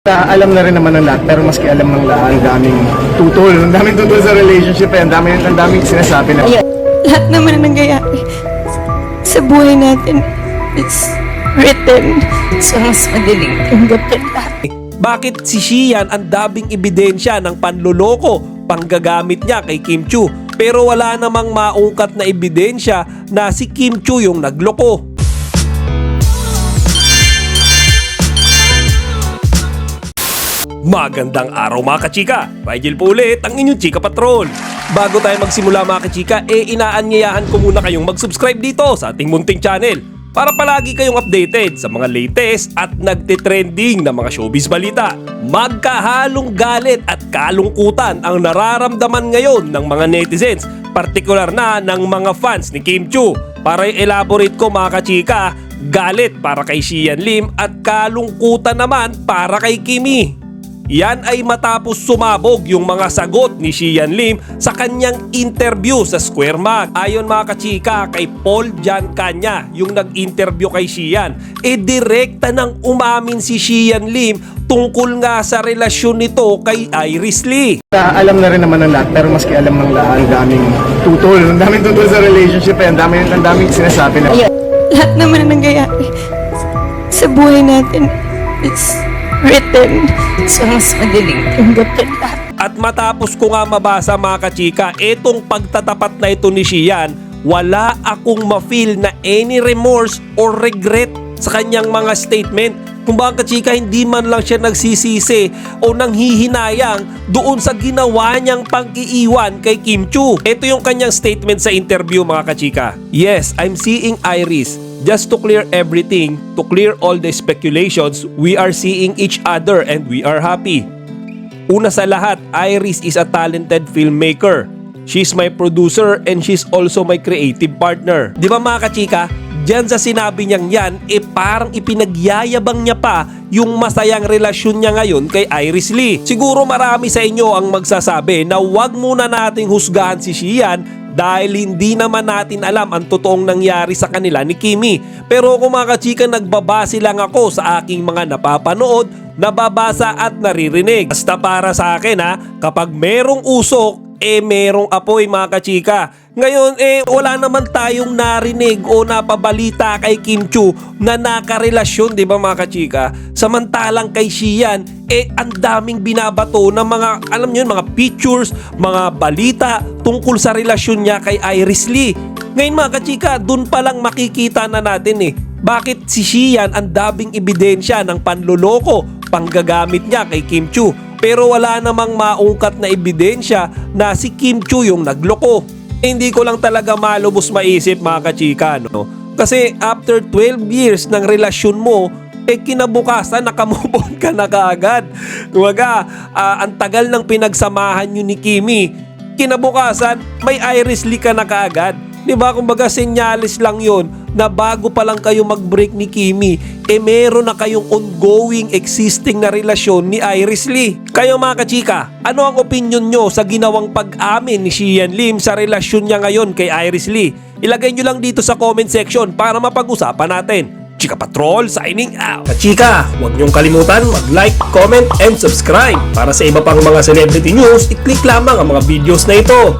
Alam na rin naman ng lahat, pero maski alam ng lahat, ang daming tutol sa relationship, ang daming sinasabi na. Lahat naman na nangyayari sa buhay natin is written sa mas madaling tanggapin lahat. Bakit si Xian ang daming ebidensya ng panloloko, panggagamit niya kay Kim Chiu, pero wala namang maungkat na ebidensya na si Kim Chiu yung nagloko? Magandang araw mga kachika! Rigel po ulit ang inyong Chika Patrol. Bago tayo magsimula mga kachika, inaanyayahan ko muna kayong mag-subscribe dito sa ating munting channel para palagi kayong updated sa mga latest at nagtitrending na mga showbiz balita. Magkahalong galit at kalungkutan ang nararamdaman ngayon ng mga netizens, partikular na ng mga fans ni Kim Chiu. Para i-elaborate ko mga kachika, galit para kay Xian Lim at kalungkutan naman para kay Kimi. Yan ay matapos sumabog yung mga sagot ni Xian Lim sa kanyang interview sa Square Mag. Ayon mga kachika kay Paul Giancana, yung nag-interview kay Xian, direkta nang umamin si Xian Lim tungkol nga sa relasyon nito kay Iris Lee. Alam na rin naman ng lahat, pero maski alam ng lahat, ang daming tutol sa relationship, ang daming sinasabi na. Lahat naman na nangyayari sa buhay natin is written sa mas madaling tanggapin lahat. At matapos ko nga mabasa mga kachika, etong pagtatapat na ito ni Xian, wala akong ma-feel na any remorse or regret sa kanyang mga statement. Kung baka kachika, hindi man lang siya nagsisisi o nanghihinayang doon sa ginawa niyang pag-iiwan kay Kim Chiu. Ito yung kanyang statement sa interview mga kachika. Yes, I'm seeing Iris. Just to clear everything, to clear all the speculations, we are seeing each other and we are happy. Una sa lahat, Iris is a talented filmmaker. She's my producer and she's also my creative partner. Di ba mga kachika? Diyan sa sinabi niyang yan, parang ipinagyayabang niya pa yung masayang relasyon niya ngayon kay Iris Lee. Siguro marami sa inyo ang magsasabi na wag muna nating husgahan si Xian dahil hindi naman natin alam ang totoong nangyari sa kanila ni Kimi. Pero kung mga kachika, nagbabase lang ako sa aking mga napapanood, nababasa at naririnig. Basta para sa akin kapag merong usok, merong apoy mga kachika. Ngayon wala naman tayong narinig o napabalita kay Kim Chiu na nakarelasyon, di ba mga kachika? Samantalang kay Xian, ang daming binabato ng mga, alam nyo yun, mga pictures, mga balita tungkol sa relasyon niya kay Iris Lee. Ngayon mga kachika, dun pa lang makikita na natin bakit si Xian ang daming ebidensya ng panloloko, panggagamit niya kay Kim Chiu. Pero wala namang maungkat na ebidensya na si Kim Chiu yung nagloko. Hindi ko lang talaga malubos maisip mga kachika, no? Kasi after 12 years ng relasyon mo, kinabukasan nakamove on ka na kaagad. Kumbaga, ang tagal ng pinagsamahan nyo ni Kimi, kinabukasan may Iris Lee ka na kaagad. Diba? Kumbaga senyalis lang yon na bago pa lang kayo mag-break ni Kimi, meron na kayong ongoing existing na relasyon ni Iris Lee. Kayo mga kachika, ano ang opinion nyo sa ginawang pag-amin ni Xian Lim sa relasyon niya ngayon kay Iris Lee? Ilagay nyo lang dito sa comment section para mapag-usapan natin. Chika Patrol signing out. Kachika, huwag niyong kalimutan mag-like, comment, and subscribe. Para sa iba pang mga celebrity news, i-click lamang ang mga videos na ito.